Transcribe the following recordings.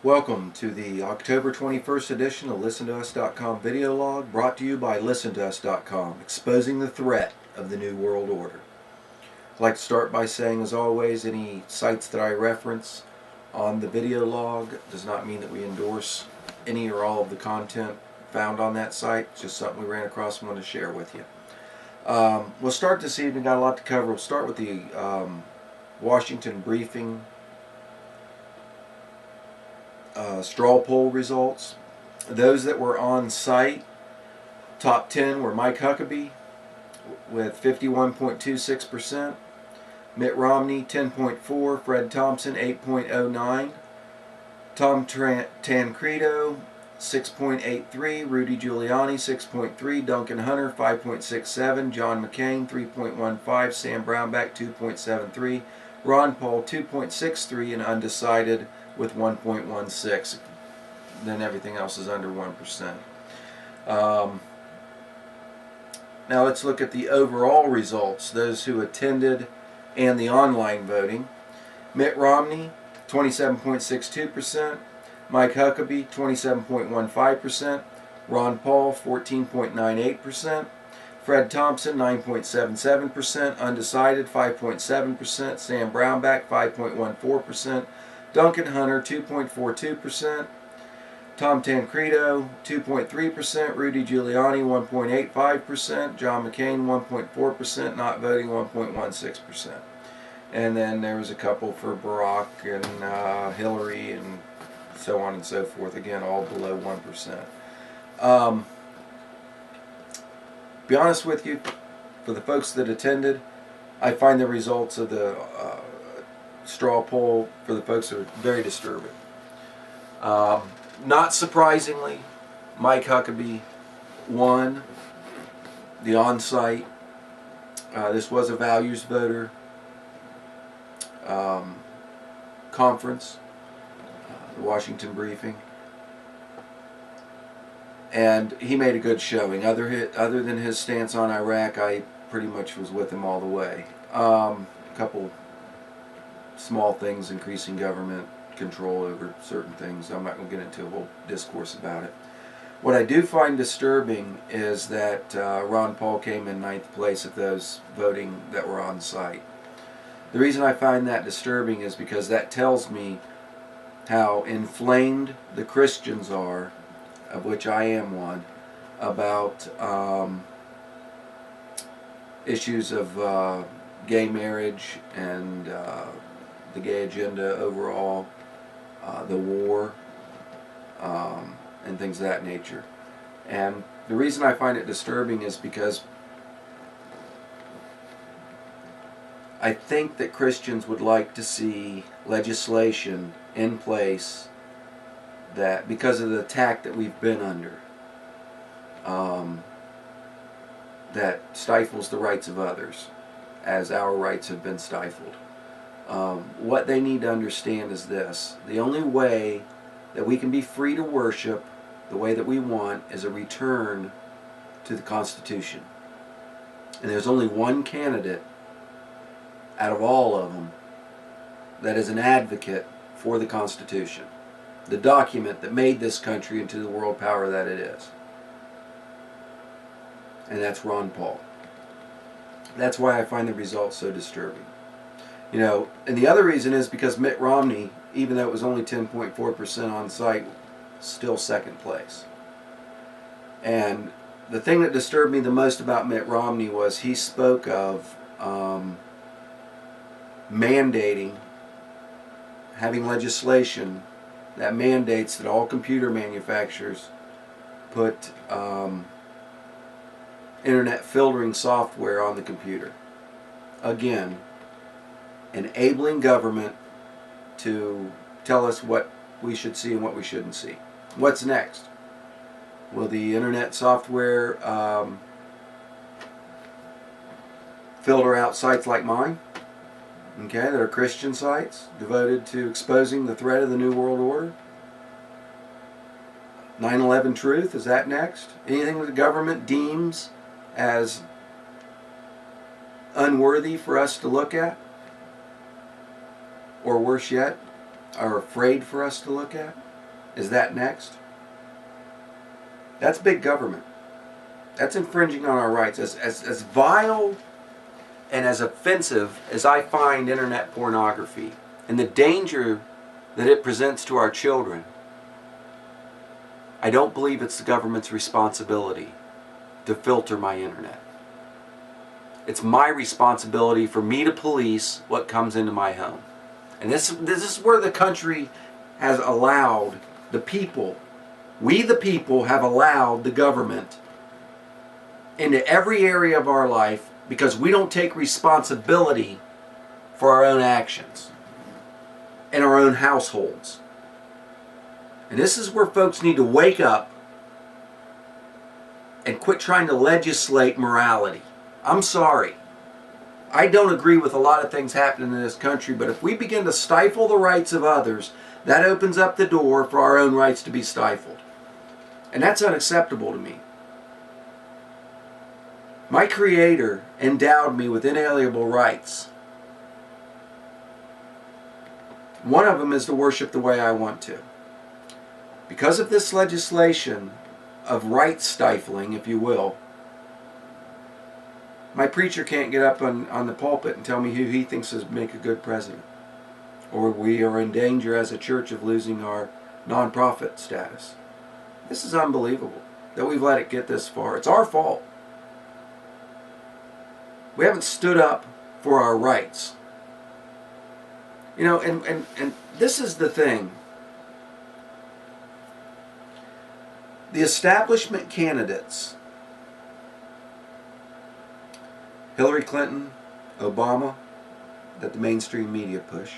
Welcome to the October 21st edition of ListenToUs.com video log, brought to you by ListenToUs.com, exposing the threat of the New World Order. I'd like to start by saying, as always, any sites that I reference on the video log does not mean that we endorse any or all of the content found on that site. It's just something we ran across and wanted to share with you. We'll start this evening, got a lot to cover. We'll start with the Washington briefing straw poll results. Those that were on site, top 10 were Mike Huckabee with 51.26%, Mitt Romney 10.4%, Fred Thompson 8.09%, Tom Tancredo 6.83%, Rudy Giuliani 6.3%, Duncan Hunter 5.67%, John McCain 3.15%, Sam Brownback 2.73%, Ron Paul 2.63%, and undecided with 1.16%. Then everything else is under 1%. Now let's look at the overall results, those who attended and the online voting. Mitt Romney 27.62%, Mike Huckabee 27.15%, Ron Paul 14.98%, Fred Thompson 9.77%, undecided 5.7%, Sam Brownback 5.14%, Duncan Hunter 2.42%, Tom Tancredo 2.3%, Rudy Giuliani 1.85%, John McCain 1.4%, not voting 1.16%. And then there was a couple for Barack and Hillary and so on and so forth, again all below 1%. Be honest with you, for the folks that attended, I find the results of the straw poll for the folks that are very disturbing. Not surprisingly, Mike Huckabee won the on-site. This was a values voter conference, the Washington briefing, and he made a good showing. Other than his stance on Iraq, I pretty much was with him all the way. A couple small things, increasing government control over certain things. I'm not going to get into a whole discourse about it. What I do find disturbing is that Ron Paul came in 9th place of those voting that were on site. The reason I find that disturbing is because that tells me how inflamed the Christians are, of which I am one, about issues of gay marriage and the gay agenda overall, the war, and things of that nature. And the reason I find it disturbing is because I think that Christians would like to see legislation in place that, because of the attack that we've been under, that stifles the rights of others as our rights have been stifled. What they need to understand is this: the only way that we can be free to worship the way that we want is a return to the Constitution. And there's only one candidate out of all of them that is an advocate for the Constitution, the document that made this country into the world power that it is. And that's Ron Paul. That's why I find the results so disturbing. You know, and the other reason is because Mitt Romney, even though it was only 10.4% on site, still 2nd place. And the thing that disturbed me the most about Mitt Romney was he spoke of mandating, having legislation that mandates that all computer manufacturers put internet filtering software on the computer. Again, enabling government to tell us what we should see and what we shouldn't see. What's next? Will the internet software filter out sites like mine? Okay, that are Christian sites devoted to exposing the threat of the New World Order? 9/11 Truth, is that next? Anything that the government deems as unworthy for us to look at? Or worse yet, are afraid for us to look at? Is that next? That's big government. That's infringing on our rights. As vile and as offensive as I find internet pornography and the danger that it presents to our children, I don't believe it's the government's responsibility to filter my internet. It's my responsibility for me to police what comes into my home. And this is where the country has allowed the people, we the people have allowed the government into every area of our life because we don't take responsibility for our own actions in our own households. And this is where folks need to wake up and quit trying to legislate morality. I'm sorry. I don't agree with a lot of things happening in this country, but if we begin to stifle the rights of others, that opens up the door for our own rights to be stifled. And that's unacceptable to me. My Creator endowed me with inalienable rights. One of them is to worship the way I want to. Because of this legislation of right stifling, if you will, my preacher can't get up on the pulpit and tell me who he thinks would make a good president. Or we are in danger as a church of losing our nonprofit status. This is unbelievable that we've let it get this far. It's our fault. We haven't stood up for our rights. You know, and this is the thing. The establishment candidates, Hillary Clinton, Obama, that the mainstream media push,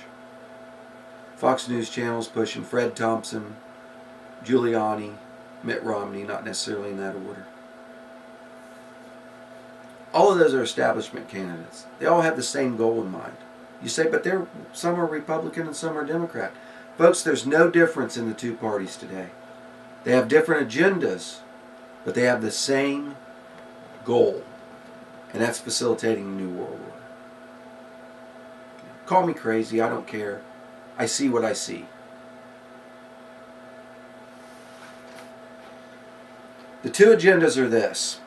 Fox News channels pushing Fred Thompson, Giuliani, Mitt Romney, not necessarily in that order. All of those are establishment candidates. They all have the same goal in mind. You say, but some are Republican and some are Democrat. Folks, there's no difference in the two parties today. They have different agendas, but they have the same goal, and that's facilitating a new world order. Call me crazy, I don't care. I see what I see. The two agendas are this.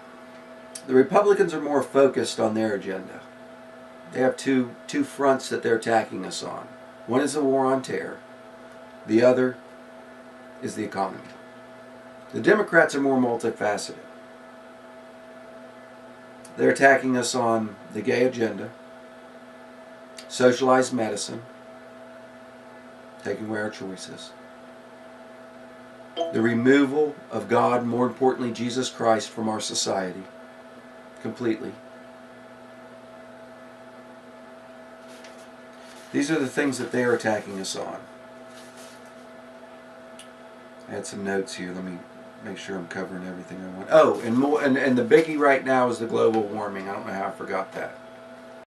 The Republicans are more focused on their agenda. They have two fronts that they're attacking us on. One is the war on terror. The other is the economy. The Democrats are more multifaceted. They're attacking us on the gay agenda, socialized medicine, taking away our choices, the removal of God, more importantly Jesus Christ, from our society completely. These are the things that they are attacking us on. I had some notes here. Let me make sure I'm covering everything I want. Oh, and the biggie right now is the global warming. I don't know how I forgot that.